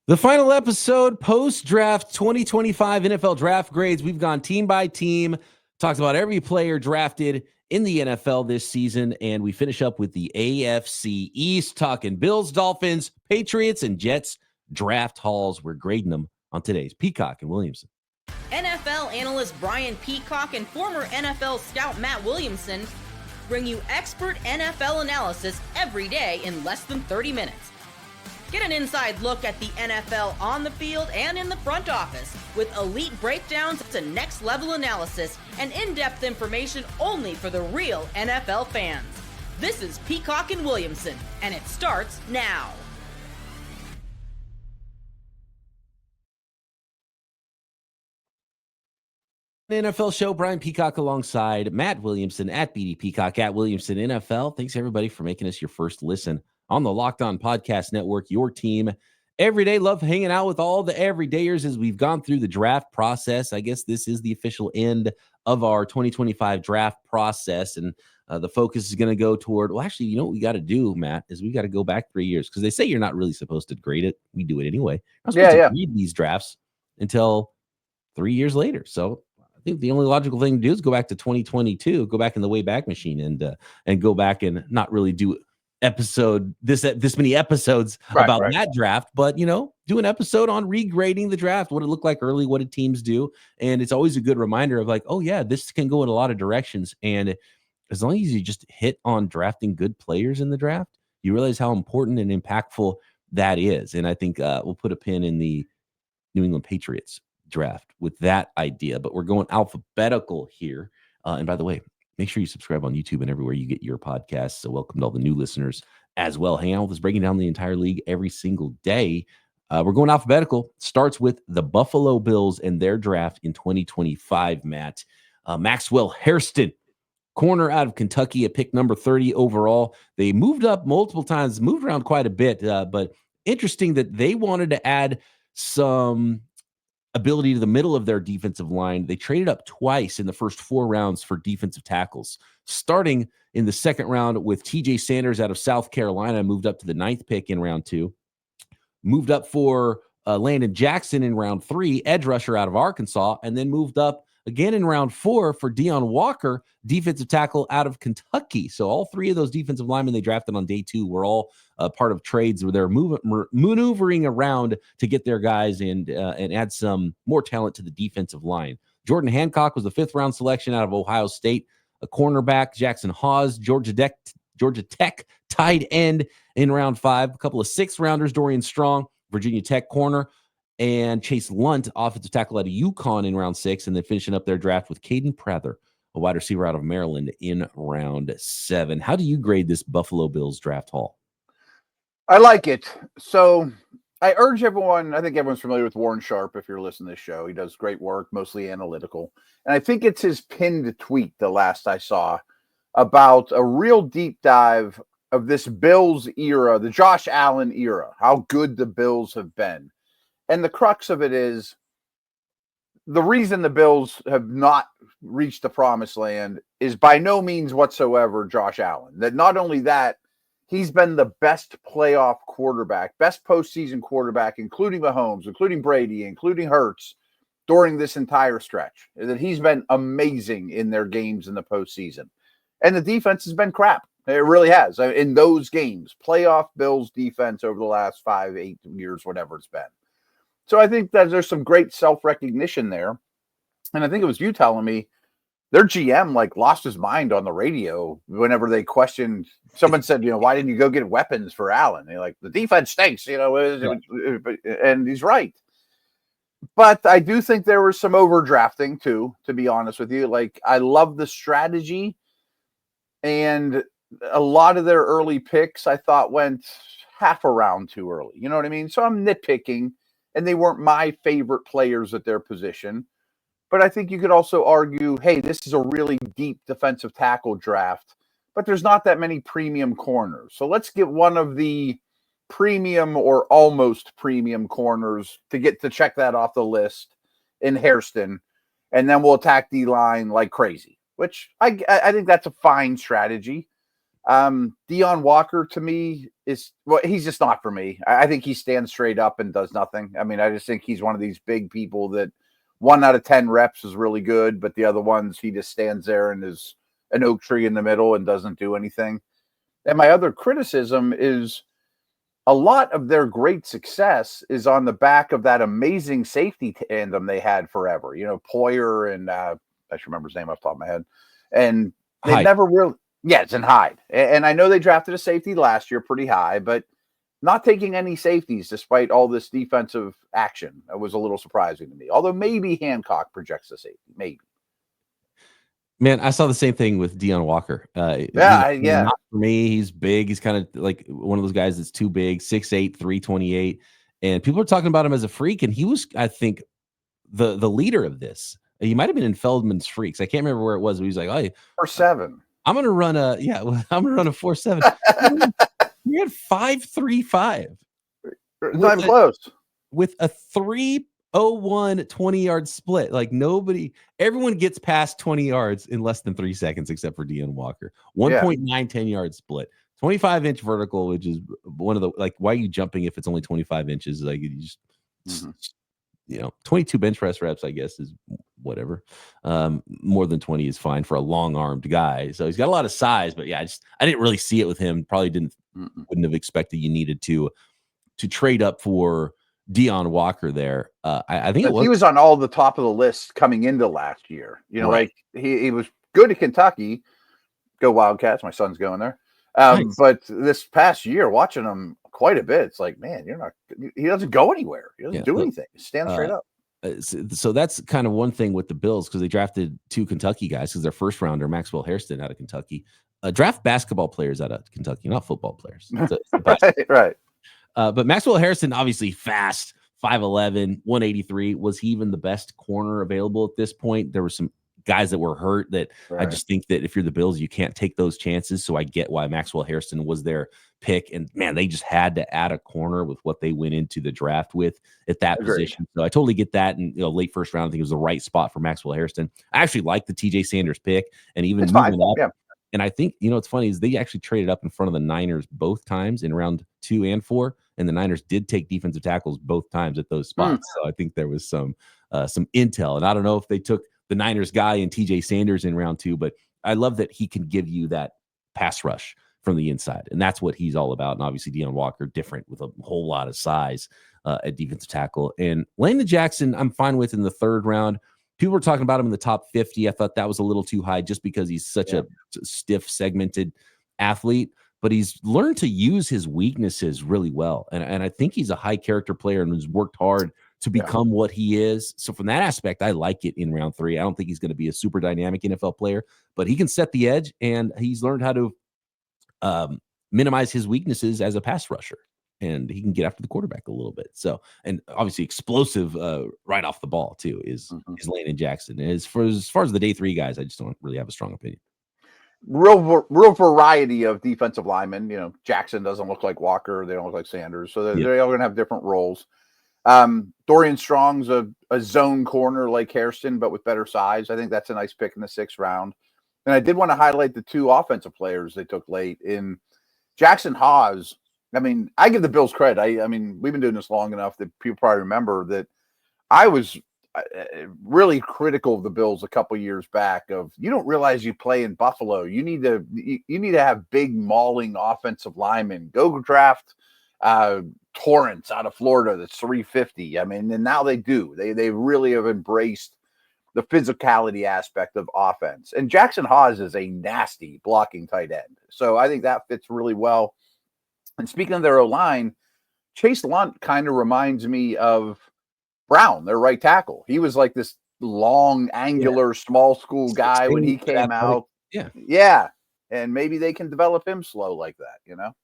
The final episode, post-draft 2025 NFL draft grades. We've gone team by team, talked about every player drafted in the NFL this season, and we finish up with the AFC East, talking Bills, Dolphins, Patriots, and Jets draft hauls. We're grading them on today's Peacock and Williamson. NFL analyst Brian Peacock and former NFL scout Matt Williamson bring you expert NFL analysis every day in less than 30 minutes. Get an inside look at the NFL on the field and in the front office with elite breakdowns to next-level analysis and in-depth information only for the real NFL fans. This is Peacock and Williamson, and it starts now. NFL show, Brian Peacock alongside Matt Williamson at BD Peacock at Williamson NFL. Thanks everybody for making us your first listen on the Locked On Podcast Network, your team every day. Love hanging out with all the everydayers as we've gone through the draft process. I guess this is the official end of our 2025 draft process, and the focus is going to go toward, well, actually, you know what we got to do, Matt, is we got to go back 3 years, because they say you're not really supposed to grade it. We do it anyway. I'm supposed to read these drafts until 3 years later. So I think the only logical thing to do is go back to 2022, go back in the Wayback Machine, and go back and not really do this many episodes about that draft, but do an episode on regrading the draft, what it looked like early, what did teams do, and it's always a good reminder of like, oh yeah, this can go in a lot of directions, and as long as you just hit on drafting good players in the draft, you realize how important and impactful that is. And I think we'll put a pin in the New England Patriots draft with that idea, but we're going alphabetical here. And by the way, make sure you subscribe on YouTube and everywhere you get your podcasts. So welcome to all the new listeners as well. Hang out with us, breaking down the entire league every single day. We're going alphabetical. Starts with the Buffalo Bills and their draft in 2025, Matt. Maxwell Hairston, corner out of Kentucky, at pick number 30 overall. They moved up multiple times, moved around quite a bit, but interesting that they wanted to add some ability to the middle of their defensive line. They traded up twice in the first 4 rounds for defensive tackles, starting in the second round with TJ Sanders out of South Carolina, moved up to the 9th pick in round 2, moved up for Landon Jackson in round 3, edge rusher out of Arkansas, and then moved up again in round 4 for Deion Walker, defensive tackle out of Kentucky. So all 3 of those defensive linemen they drafted on day 2 were all part of trades where they're maneuvering around to get their guys and add some more talent to the defensive line. Jordan Hancock was the 5th round selection out of Ohio State, a cornerback. Jackson Hawes, Georgia Tech tight end in round 5. A couple of 6th rounders, Dorian Strong, Virginia Tech corner, and Chase Lunt, offensive tackle out of UConn in round 6, and then finishing up their draft with Caden Prather, a wide receiver out of Maryland, in round 7. How do you grade this Buffalo Bills draft haul? I like it. So I urge everyone, I think everyone's familiar with Warren Sharp if you're listening to this show. He does great work, mostly analytical. And I think it's his pinned tweet, the last I saw, about a real deep dive of this Bills era, the Josh Allen era, how good the Bills have been. And the crux of it is the reason the Bills have not reached the promised land is by no means whatsoever Josh Allen. That not only that, he's been the best playoff quarterback, best postseason quarterback, including Mahomes, including Brady, including Hurts, during this entire stretch. That he's been amazing in their games in the postseason. And the defense has been crap. It really has. In those games, playoff Bills defense over the last 5-8 years, whatever it's been. So I think that there's some great self-recognition there. And I think it was you telling me their GM lost his mind on the radio whenever they questioned. Someone said, why didn't you go get weapons for Allen? They're like, the defense stinks, and he's right. But I do think there was some overdrafting too, to be honest with you. I love the strategy, and a lot of their early picks I thought went half a round too early. You know what I mean? So I'm nitpicking, and they weren't my favorite players at their position. But I think you could also argue, hey, this is a really deep defensive tackle draft, but there's not that many premium corners. So let's get one of the premium or almost premium corners to check that off the list in Hairston, and then we'll attack D-line like crazy, which I think that's a fine strategy. Deion Walker to me he's just not for me. I think he stands straight up and does nothing. I mean, I just think he's one of these big people that 1 out of 10 reps is really good, but the other ones he just stands there and is an oak tree in the middle and doesn't do anything. And my other criticism is a lot of their great success is on the back of that amazing safety tandem they had forever. Poyer and I should remember his name off the top of my head. And they never really, it's in Hyde. And I know they drafted a safety last year pretty high, but not taking any safeties despite all this defensive action was a little surprising to me. Although maybe Hancock projects the safety, maybe. Man, I saw the same thing with Deion Walker. Not for me. He's big. He's kind of like one of those guys that's too big, 6'8", 328. And people are talking about him as a freak. And he was, I think, the leader of this. He might have been in Feldman's Freaks. I can't remember where it was. But he was like, "Oh, 4.7. I'm going to run a 4.7." He had 5.35. Not even close. With a 3.01 20-yard split. Like everyone gets past 20 yards in less than 3 seconds except for Deion Walker. 1.9 10-yard split. 25-inch vertical, which is one of the, like, why are you jumping if it's only 25 inches? Like, you just, 22 bench press reps, I guess, is whatever. More than 20 is fine for a long-armed guy. So he's got a lot of size, but I didn't really see it with him. Probably wouldn't have expected you needed to trade up for Deion Walker there. I think he was on all the top of the list coming into last year. Right. Like he was good at Kentucky. Go Wildcats! My son's going there. Nice. But this past year, watching him quite a bit, it's like, man, he doesn't go anywhere. He doesn't do anything. He stands straight up. So that's kind of one thing with the Bills, because they drafted 2 Kentucky guys, because their first rounder, Maxwell Hairston, out of Kentucky. Draft basketball players out of Kentucky, not football players. Right. But Maxwell Hairston, obviously fast, 5'11", 183. Was he even the best corner available at this point? There were some guys that were hurt that I just think that if you're the Bills, you can't take those chances. So I get why Maxwell Hairston was their pick. And man, they just had to add a corner with what they went into the draft with at that position. So I totally get that. And late first round, I think it was the right spot for Maxwell Hairston. I actually like the TJ Sanders pick, and even moving up. Yeah. And I think, what's funny is they actually traded up in front of the Niners both times in round 2 and 4. And the Niners did take defensive tackles both times at those spots. So I think there was some intel. And I don't know if they took the Niners guy and TJ Sanders in round 2, but I love that he can give you that pass rush from the inside. And that's what he's all about. And obviously Deion Walker, different with a whole lot of size at defensive tackle. And Landon Jackson, I'm fine with in the 3rd round. People were talking about him in the top 50. I thought that was a little too high just because he's such a stiff, segmented athlete. But he's learned to use his weaknesses really well. And I think he's a high character player and has worked hard to become what he is. So from that aspect, I like it in round 3. I don't think he's going to be a super dynamic NFL player, but he can set the edge, and he's learned how to minimize his weaknesses as a pass rusher. And he can get after the quarterback a little bit. So, and obviously explosive right off the ball too is Landon Jackson. And as far as the day 3 guys, I just don't really have a strong opinion. Real variety of defensive linemen. Jackson doesn't look like Walker. They don't look like Sanders. So they're all going to have different roles. Dorian Strong's a zone corner like Hairston, but with better size. I think that's a nice pick in the 6th round. And I did want to highlight the 2 offensive players they took late in Jackson Hawes. I mean, I give the Bills credit. I mean, we've been doing this long enough that people probably remember that I was really critical of the Bills a couple years back. You don't realize you play in Buffalo. You need to have big mauling offensive linemen. Go draft Torrance out of Florida. That's 350. I mean, and now they do. They really have embraced the physicality aspect of offense. And Jackson Hawes is a nasty blocking tight end. So I think that fits really well. And speaking of their O-line, Chase Lunt kind of reminds me of Brown, their right tackle. He was like this long, angular, small school guy when he came out. Yeah. And maybe they can develop him slow like that,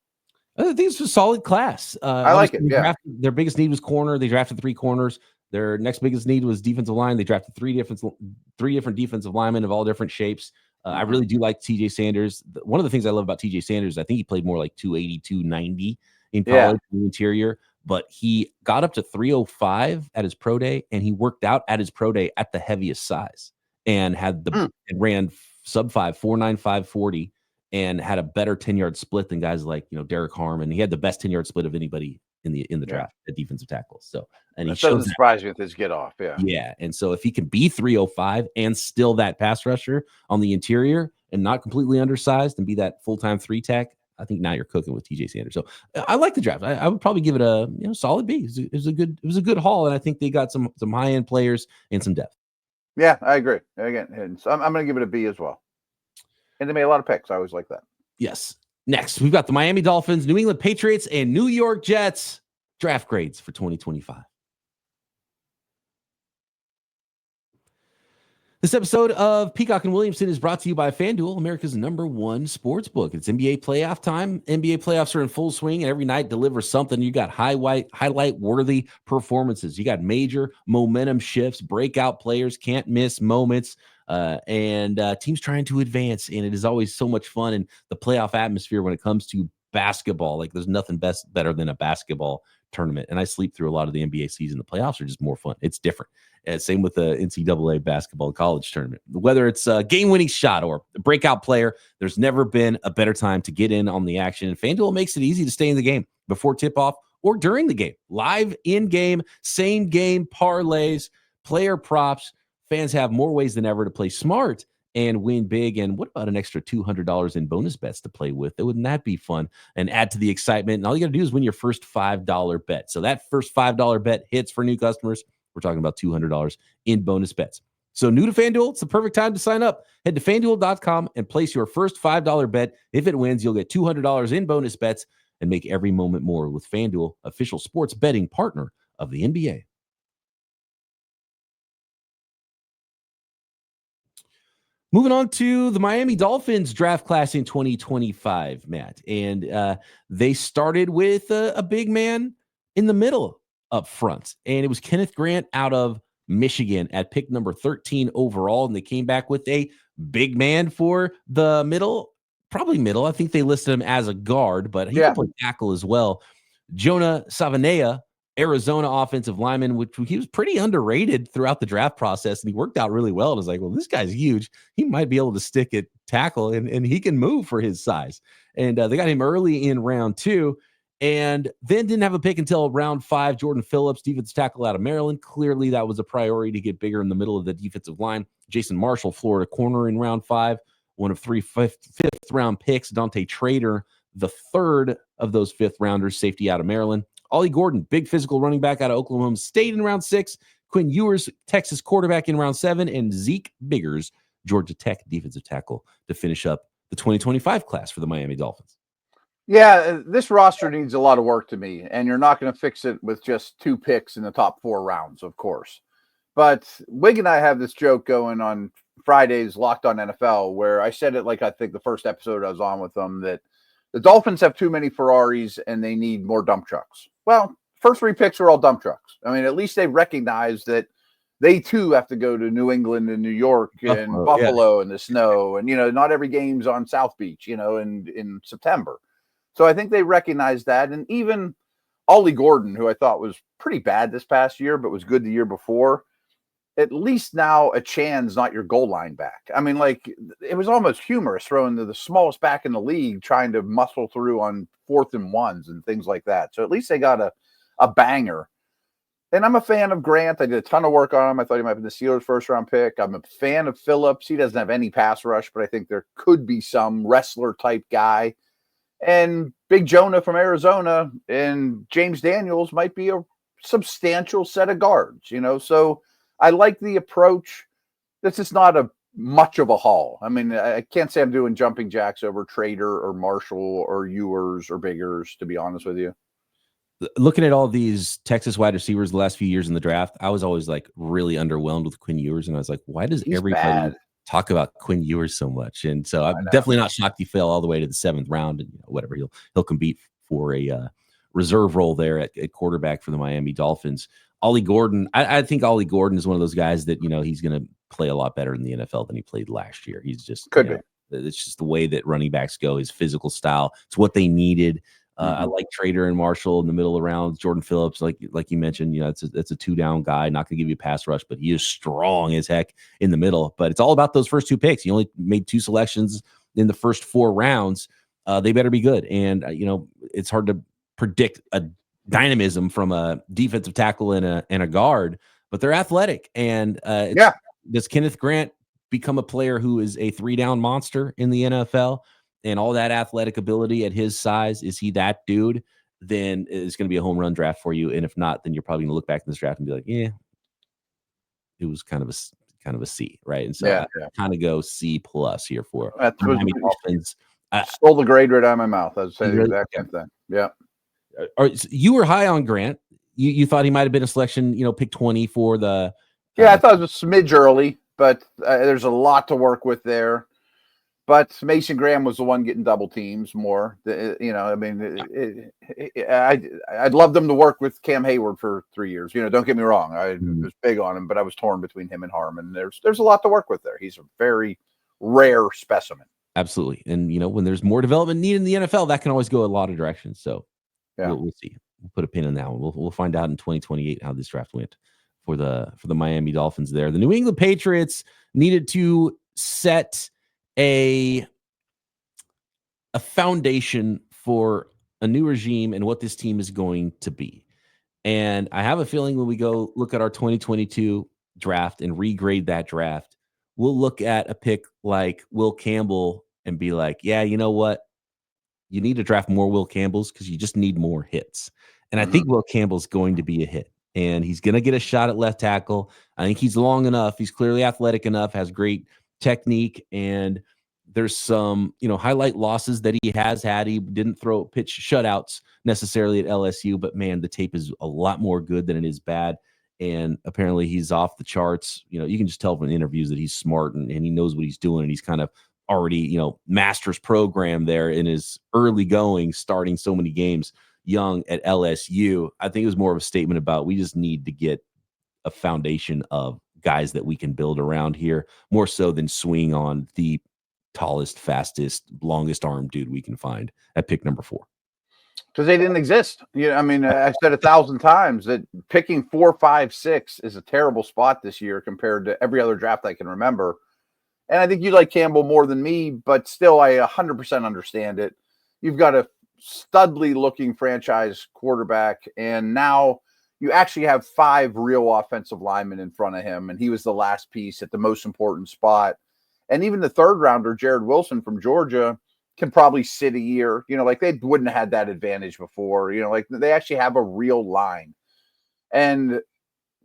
I think it's a solid class. I like it. Their biggest need was corner. They drafted 3 corners. Their next biggest need was defensive line. They drafted 3 different defensive linemen of all different shapes. I really do like TJ Sanders. One of the things I love about TJ Sanders, I think he played more like 280, 290 in college in the interior, but he got up to 305 at his pro day, and he worked out at his pro day at the heaviest size and had and ran sub 5, 4.95 40. and had a better 10-yard split than guys like, Derek Harmon. He had the best 10-yard split of anybody in the draft at defensive tackle. So, and that doesn't surprise me with his get off. Yeah. Yeah. And so if he can be 305 and still that pass rusher on the interior and not completely undersized and be that full-time 3-tech, I think now you're cooking with TJ Sanders. So I like the draft. I would probably give it a solid B. It was a good haul, and I think they got some high-end players and some depth. Yeah, I agree. Again, and so I'm going to give it a B as well. And they made a lot of picks. I always like that. Yes. Next, we've got the Miami Dolphins, New England Patriots, and New York Jets draft grades for 2025. This episode of Peacock and Williamson is brought to you by FanDuel, America's #1 sports book. It's NBA playoff time. NBA playoffs are in full swing, and every night delivers something. You got highlight-worthy performances. You got major momentum shifts, breakout players, can't miss moments, and teams trying to advance. And it is always so much fun in the playoff atmosphere when it comes to basketball. Like, there's nothing better than a basketball tournament. And I sleep through a lot of the NBA season. The playoffs are just more fun. It's different. Same with the NCAA basketball college tournament. Whether it's a game-winning shot or a breakout player, there's never been a better time to get in on the action. And FanDuel makes it easy to stay in the game before tip-off or during the game. Live in-game, same-game parlays, player props. Fans have more ways than ever to play smart and win big. And what about an extra $200 in bonus bets to play with? Wouldn't that be fun and add to the excitement? And all you got to do is win your first $5 bet. So that first $5 bet hits for new customers. We're talking about $200 in bonus bets. So new to FanDuel, it's the perfect time to sign up. Head to FanDuel.com and place your first $5 bet. If it wins, you'll get $200 in bonus bets and make every moment more with FanDuel, official sports betting partner of the NBA. Moving on to the Miami Dolphins draft class in 2025, Matt. And they started with a big man in the middle up front. And it was Kenneth Grant out of Michigan at pick number 13 overall. And they came back with a big man for the middle, probably middle. I think they listed him as a guard, but he can play tackle as well. Jonah Savanea, Arizona offensive lineman, which he was pretty underrated throughout the draft process, and he worked out really well. And I was like, well, this guy's huge. He might be able to stick at tackle, and he can move for his size. And they got him early in round 2, and then didn't have a pick until round 5. Jordan Phillips, defensive tackle out of Maryland. Clearly, that was a priority to get bigger in the middle of the defensive line. Jason Marshall, Florida corner in round 5. One of 3 fifth-round picks. Dante Trader, the third of those fifth-rounders, safety out of Maryland. Ollie Gordon, big physical running back out of Oklahoma State in round 6. Quinn Ewers, Texas quarterback in round 7. And Zeke Biggers, Georgia Tech defensive tackle, to finish up the 2025 class for the Miami Dolphins. Yeah, this roster needs a lot of work to me, and you're not going to fix it with just 2 picks in the top 4 rounds, of course. But Wig and I have this joke going on Friday's Locked On NFL, where I said it like I think the first episode I was on with them, that the Dolphins have too many Ferraris and they need more dump trucks. Well, first 3 picks are all dump trucks. I mean, at least they recognize that they too have to go to New England and New York and Buffalo in the snow. And, not every game's on South Beach, in September. So I think they recognize that. And even Ollie Gordon, who I thought was pretty bad this past year, but was good the year before, at least now a Chan's not your goal line back. I mean, like, it was almost humorous throwing the smallest back in the league, trying to muscle through on 4th and 1s and things like that. So at least they got a banger. And I'm a fan of Grant. I did a ton of work on him. I thought he might be the Steelers' first-round pick. I'm a fan of Phillips. He doesn't have any pass rush, but I think there could be some wrestler-type guy. And Big Jonah from Arizona and James Daniels might be a substantial set of guards, So I like the approach. This is not much of a haul. I mean, I can't say I'm doing jumping jacks over Trader or Marshall or Ewers or Biggers, to be honest with you. Looking at all these Texas wide receivers the last few years in the draft, I was always like really underwhelmed with Quinn Ewers. And I was like, why does everybody talk about Quinn Ewers so much? And so I'm definitely not shocked he fell all the way to the 7th round, and whatever, he'll compete for a reserve role there at quarterback for the Miami Dolphins. Ollie Gordon, I think Ollie Gordon is one of those guys that, he's going to play a lot better in the NFL than he played last year. He's just could be. It's just the way that running backs go, his physical style. It's what they needed. I like Trader and Marshall in the middle of rounds. Jordan Phillips, like you mentioned, it's a 2-down guy, not going to give you a pass rush, but he is strong as heck in the middle. But it's all about those first 2 picks. He only made 2 selections in the first 4 rounds, they better be good. And, it's hard to predict a dynamism from a defensive tackle and a guard, but they're athletic. And does Kenneth Grant become a player who is a 3-down monster in the NFL and all that athletic ability at his size? Is he that dude? Then it's going to be a home run draft for you. And if not, then you're probably going to look back in this draft and be like, yeah, it was kind of a C, right? And so I kind of go C+ here for Miami Dolphins. Stole the grade right out of my mouth. I was saying the exact same thing. Yeah. You were high on Grant. You thought he might have been a selection, pick 20 for the. I thought it was a smidge early, but there's a lot to work with there. But Mason Graham was the one getting double teams more. I'd love them to work with Cam Hayward for 3 years. Don't get me wrong. I was big on him, but I was torn between him and Harmon. There's a lot to work with there. He's a very rare specimen. Absolutely. And, when there's more development needed in the NFL, that can always go a lot of directions. So we'll see. We'll put a pin in that one. We'll find out in 2028 how this draft went for the Miami Dolphins there. The New England Patriots needed to set a foundation for a new regime and what this team is going to be. And I have a feeling when we go look at our 2022 draft and regrade that draft, we'll look at a pick like Will Campbell and be like, yeah, you know what? You need to draft more Will Campbells because you just need more hits. And I think Will Campbell's going to be a hit. And he's going to get a shot at left tackle. I think he's long enough. He's clearly athletic enough, has great technique, and there's some highlight losses that he has had. He didn't throw pitch shutouts necessarily at LSU, but man, the tape is a lot more good than it is bad. And apparently he's off the charts. You can just tell from interviews that he's smart and he knows what he's doing, and he's kind of already master's program there in his early going, starting so many games young at LSU. I think it was more of a statement about we just need to get a foundation of guys that we can build around here, more so than swing on the tallest, fastest, longest arm dude we can find at pick number 4. Because they didn't exist. I said 1,000 times that picking 4, 5, 6 is a terrible spot this year compared to every other draft I can remember. And I think you like Campbell more than me, but still I 100% understand it. You've got a studly looking franchise quarterback, and now you actually have 5 real offensive linemen in front of him, and he was the last piece at the most important spot. And even the 3rd rounder, Jared Wilson from Georgia, can probably sit a year. They wouldn't have had that advantage before. They actually have a real line. And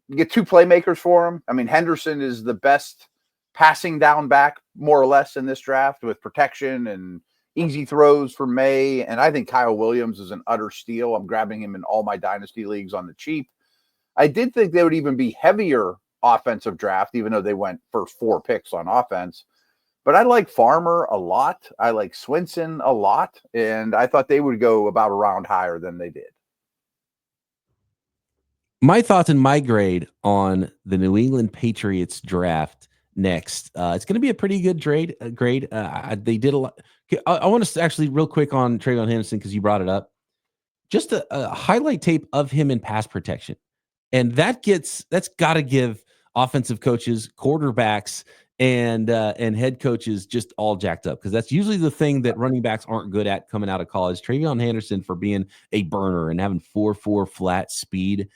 you get 2 playmakers for him. I mean, Henderson is the best passing down back, more or less, in this draft with protection and easy throws for May. And I think Kyle Williams is an utter steal. I'm grabbing him in all my dynasty leagues on the cheap. I did think they would even be heavier offensive draft, even though they went first 4 picks on offense. But I like Farmer a lot. I like Swinson a lot. And I thought they would go about a round higher than they did. My thoughts and my grade on the New England Patriots draft next. It's going to be a pretty good grade. They did a lot. I want to actually real quick on Trayvon Henderson because you brought it up. Just a highlight tape of him in pass protection. And that's got to give offensive coaches, quarterbacks, and head coaches just all jacked up, because that's usually the thing that running backs aren't good at coming out of college. Trayvon Henderson, for being a burner and having 4.4 flat speed,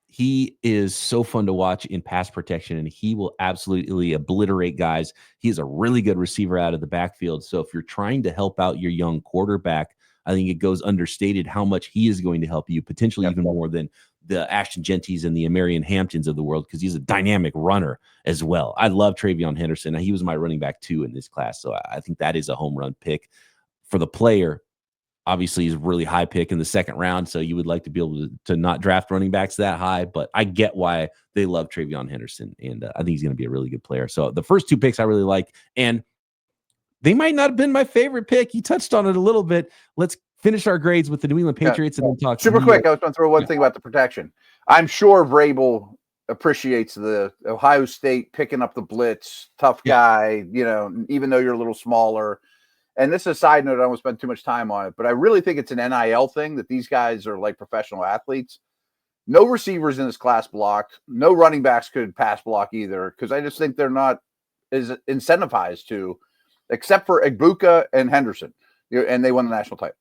he is so fun to watch in pass protection, and he will absolutely obliterate guys. He is a really good receiver out of the backfield. So if you're trying to help out your young quarterback, I think it goes understated how much he is going to help you, potentially even more than the Ashton Genties and the Amarian Hamptons of the world, because he's a dynamic runner as well. I love Trayvon Henderson. He was my running back 2 in this class. So I think that is a home run pick for the player. Obviously, he's a really high pick in the 2nd round, so you would like to be able to not draft running backs that high, but I get why they love Trayvon Henderson, and I think he's going to be a really good player. So the first 2 picks I really like, and they might not have been my favorite pick. You touched on it a little bit. Let's finish our grades with the New England Patriots and then talk. Super quick, I was going to throw one thing about the protection. I'm sure Vrabel appreciates the Ohio State picking up the blitz, tough guy, even though you're a little smaller. And this is a side note, I don't want to spend too much time on it, but I really think it's an NIL thing that these guys are like professional athletes. No receivers in this class blocked. No running backs could pass block either, because I just think they're not as incentivized to. except for Egbuka and Henderson, and they won the national title.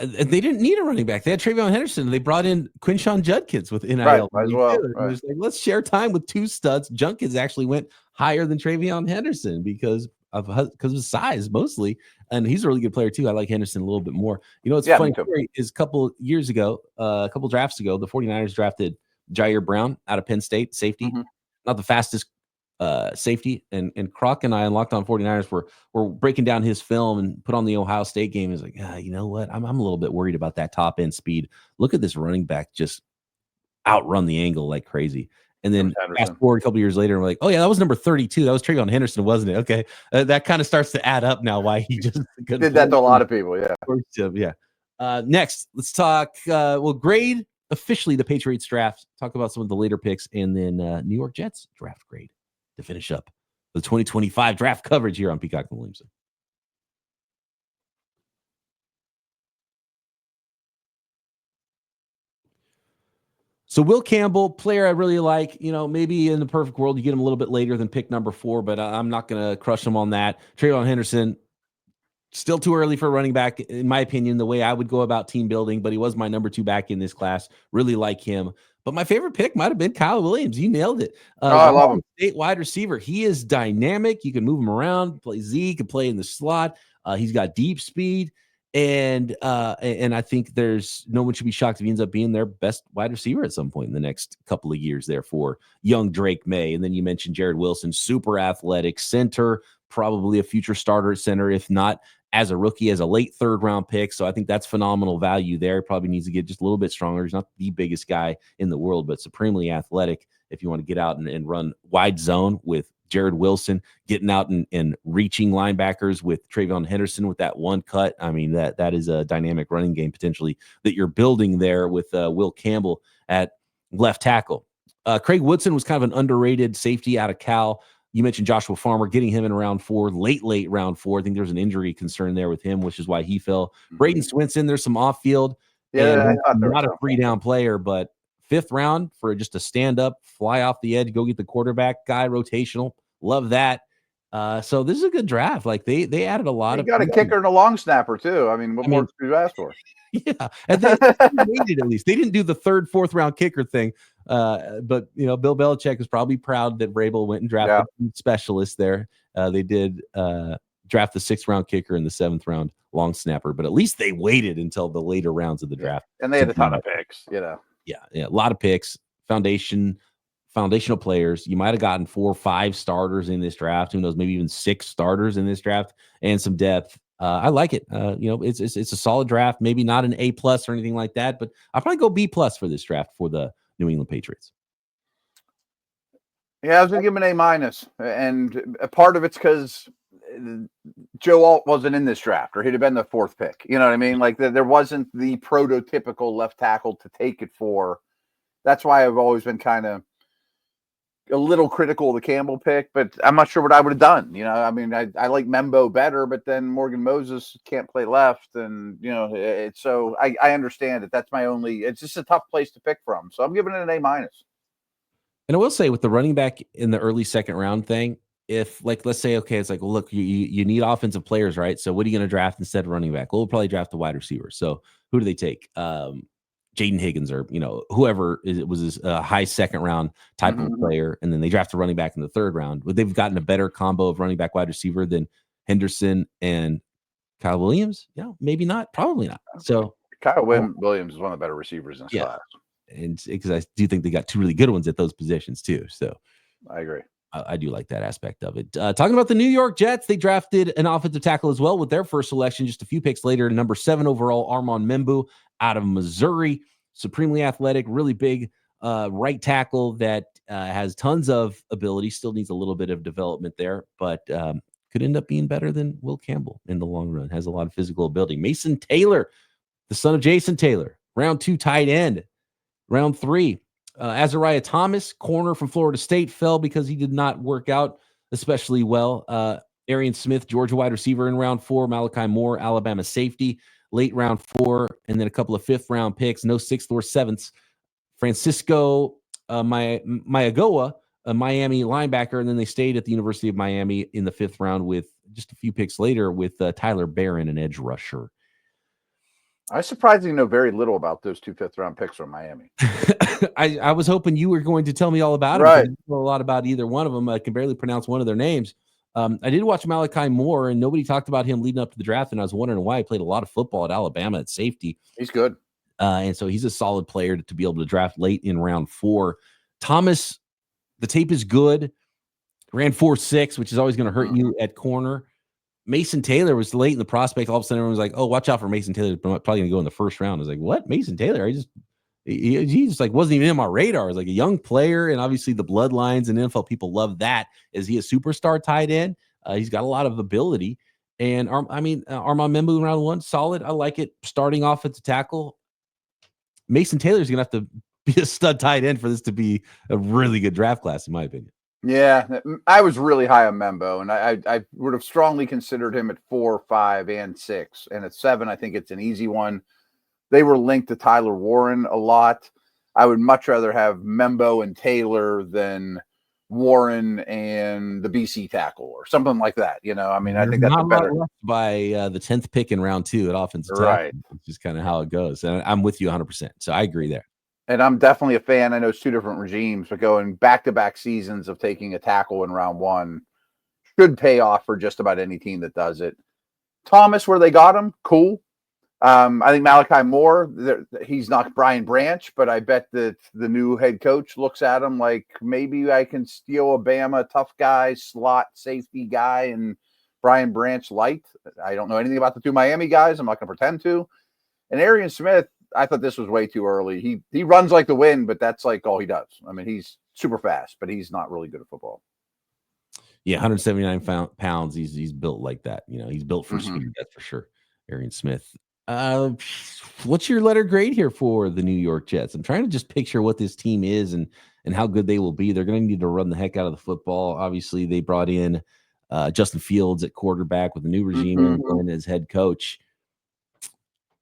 They didn't need a running back. They had Travion Henderson. They brought in Quinshawn Judkins with NIL. Right, as well. Right. Like, let's share time with two studs. Judkins actually went higher than Travion Henderson because of his size mostly, and he's a really good player too. I like Henderson a little bit more. It's funny story is a couple drafts ago, the 49ers drafted Jair Brown out of Penn State, safety, not the fastest safety, and Croc and I on Locked On 49ers were breaking down his film and put on the Ohio State game. He's like, you know what? I'm a little bit worried about that top end speed. Look at this running back just outrun the angle like crazy. And then fast forward a couple years later, and we're like, oh yeah, that was number 32. That was Travion Henderson, wasn't it? Okay, that kind of starts to add up now. Why he just did that to a lot of people. Yeah. Next, let's talk. We'll grade officially the Patriots draft. Talk about some of the later picks, and then New York Jets draft grade to finish up the 2025 draft coverage here on Peacock and Williamson. So Will Campbell, player I really like. Maybe in the perfect world, you get him a little bit later than pick number 4, but I'm not going to crush him on that. Travion Henderson, still too early for a running back, in my opinion, the way I would go about team building, but he was my number 2 back in this class. Really like him. But my favorite pick might have been Kyle Williams. You nailed it. I love him. State wide receiver. He is dynamic. You can move him around, play Z, can play in the slot. He's got deep speed. And I think no one should be shocked if he ends up being their best wide receiver at some point in the next couple of years there for young Drake May. And then you mentioned Jared Wilson, super athletic center, probably a future starter at center, if not as a rookie, as a late 3rd round pick. So I think that's phenomenal value there. Probably needs to get just a little bit stronger. He's not the biggest guy in the world, but supremely athletic if you want to get out and run wide zone with Jared Wilson, getting out and reaching linebackers with Travion Henderson with that one cut. I mean, that is a dynamic running game potentially that you're building there with Will Campbell at left tackle. Craig Woodson was kind of an underrated safety out of Cal. You mentioned Joshua Farmer, getting him in round 4, late round 4. I think there's an injury concern there with him, which is why he fell. Braden Swinson, there's some off-field. Yeah, not a free-down player, but 5th round for just a stand-up, fly off the edge, go get the quarterback guy, rotational. Love that. So this is a good draft. Like they added a lot of. You got a kicker and a long snapper too. I mean, what more could you ask for? Yeah, and they waited at least. They didn't do the 3rd, 4th round kicker thing. But Bill Belichick is probably proud that Vrabel went and drafted specialists there. They did draft the 6th round kicker and the 7th round long snapper, but at least they waited until the later rounds of the draft. And they had a ton of picks. Yeah, a lot of picks. Foundational players. You might have gotten 4 or 5 starters in this draft. Who knows? Maybe even 6 starters in this draft and some depth. I like it. It's a solid draft. Maybe not an A+ or anything like that, but I'll probably go B+ for this draft for the New England Patriots. Yeah, I was going to give him an A-, and a part of it's because Joe Alt wasn't in this draft, or he'd have been the 4th pick. You know what I mean? Like there wasn't the prototypical left tackle to take it for. That's why I've always been kind of a little critical of the Campbell pick, but I'm not sure what I would have done. I mean, I like Membo better, but then Morgan Moses can't play left, and so I understand it. That's my only. It's just a tough place to pick from, so I'm giving it an A-. And I will say with the running back in the early 2nd round thing, if let's say, okay, it's like, well, look, you need offensive players, right? So what are you going to draft instead of running back? Well, we'll probably draft a wide receiver. So who do they take? Jaden Higgins or whoever was his high 2nd round type of player, and then they draft a running back in the 3rd round. Would they've gotten a better combo of running back wide receiver than Henderson and Kyle Williams? Maybe not, probably not. So Kyle Williams is one of the better receivers in this class, and because I do think they got 2 really good ones at those positions too. So I agree. I do like that aspect of it. Talking about the New York Jets, they drafted an offensive tackle as well with their first selection just a few picks later. Number 7 overall, Armand Membu out of Missouri. Supremely athletic, really big right tackle that has tons of ability. Still needs a little bit of development there, but could end up being better than Will Campbell in the long run. Has a lot of physical ability. Mason Taylor, the son of Jason Taylor, round 2 tight end. Round 3, Azariah Thomas, corner from Florida State, fell because he did not work out especially well. Arian Smith, Georgia wide receiver in round 4. Malachi Moore, Alabama safety, late round 4. And then a couple of 5th round picks, no 6th or 7th. Francisco Mayagoa a Miami linebacker, and then they stayed at the University of Miami in the 5th round with just a few picks later with Tyler Barron, an edge rusher. I surprisingly know very little about those 2 5th-round picks from Miami. I was hoping you were going to tell me all about it. Right. I don't know a lot about either one of them. I can barely pronounce one of their names. I did watch Malachi Moore, and nobody talked about him leading up to the draft, and I was wondering why. He played a lot of football at Alabama at safety. He's good. And so he's a solid player to be able to draft late in round 4. Thomas, the tape is good. Ran 4.6, which is always going to hurt you at corner. Mason Taylor was late in the prospect. All of a sudden, everyone was like, "Oh, watch out for Mason Taylor. Probably going to go in the 1st round." I was like, "What? Mason Taylor?" He just like wasn't even in my radar. I was like a young player, and obviously the bloodlines and NFL people love that. Is he a superstar tight end? He's got a lot of ability. And Armand Membu in round 1, solid. I like it. Starting off at the tackle, Mason Taylor's going to have to be a stud tight end for this to be a really good draft class, in my opinion. Yeah, I was really high on Membo, and I would have strongly considered him at 4, 5, and 6. And at 7, I think it's an easy one. They were linked to Tyler Warren a lot. I would much rather have Membo and Taylor than Warren and the BC tackle or something like that. I mean, I think that's a better by the 10th pick in round 2 at offensive right. tackle, which is kind of how it goes. And I'm with you 100%. So I agree there. And I'm definitely a fan. I know it's 2 different regimes, but going back-to-back seasons of taking a tackle in round 1 should pay off for just about any team that does it. Thomas, where they got him, cool. I think Malachi Moore, he's not Brian Branch, but I bet that the new head coach looks at him like maybe I can steal a Bama tough guy, slot safety guy, and Brian Branch light. I don't know anything about the 2 Miami guys. I'm not going to pretend to. And Arian Smith, I thought this was way too early. He runs like the wind, but that's like all he does. I mean, he's super fast, but he's not really good at football. Yeah, 179 pounds. He's built like that. He's built for speed. That's for sure. Arian Smith. What's your letter grade here for the New York Jets? I'm trying to just picture what this team is and how good they will be. They're going to need to run the heck out of the football. Obviously, they brought in Justin Fields at quarterback with a new regime and as head coach.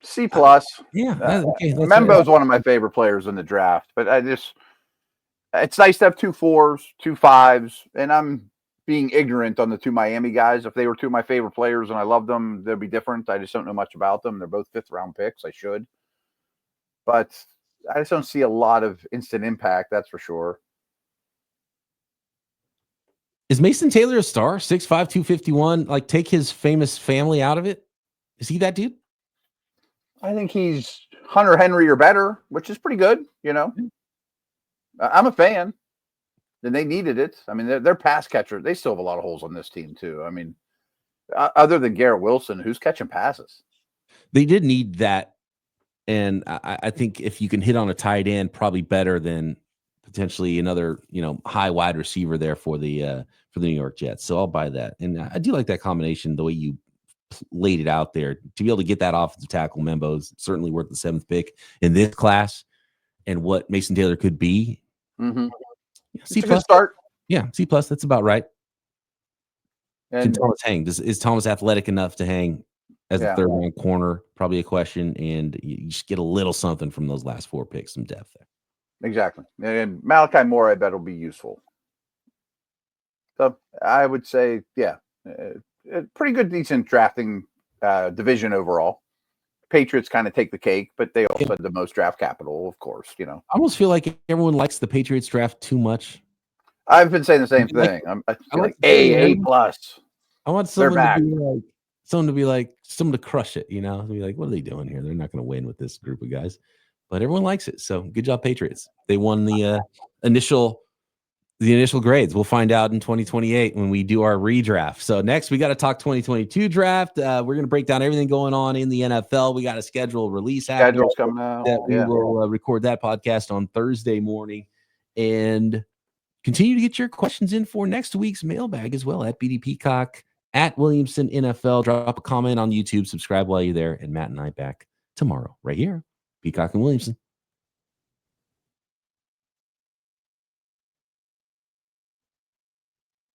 C plus. Yeah. Okay, Membo's one of my favorite players in the draft, but it's nice to have 2 4s, 2 5s, and I'm being ignorant on the 2 Miami guys. If they were 2 of my favorite players and I loved them, they'd be different. I just don't know much about them. They're both 5th-round picks. I should. But I just don't see a lot of instant impact, that's for sure. Is Mason Taylor a star? 6'5", 251. Like, take his famous family out of it. Is he that dude? I think he's Hunter Henry or better, which is pretty good, I'm a fan. And they needed it. I mean, they're pass catcher. They still have a lot of holes on this team, too. I mean, other than Garrett Wilson, who's catching passes? They did need that. And I think if you can hit on a tight end, probably better than potentially another, high wide receiver there for the New York Jets. So I'll buy that. And I do like that combination, the way you laid it out there. To be able to get that offensive tackle, Membo is certainly worth the 7th pick in this class. And what Mason Taylor could be. Mm-hmm. C plus start. Yeah, C plus. That's about right. And can Thomas hang? Is Thomas athletic enough to hang as a 3rd-round corner? Probably a question. And you just get a little something from those last 4 picks, some depth there. Exactly. And Malachi Moore, I bet, will be useful. So I would say, pretty good, decent drafting division overall. Patriots kind of take the cake, but they also had the most draft capital, of course. I almost feel like everyone likes the Patriots draft too much. I've been saying the same thing. I feel like A plus. I want someone to be like someone to crush it. Be like, what are they doing here? They're not going to win with this group of guys, but everyone likes it. So good job, Patriots. They won the initial grades. We'll find out in 2028 when we do our redraft. So next we got to talk 2022 draft. We're going to break down everything going on in the NFL. We got a scheduled release. Schedule's coming out. We will record that podcast on Thursday morning and continue to get your questions in for next week's mailbag as well at BD Peacock, at Williamson NFL. Drop a comment on YouTube, subscribe while you're there, and Matt and I back tomorrow right here. Peacock and Williamson.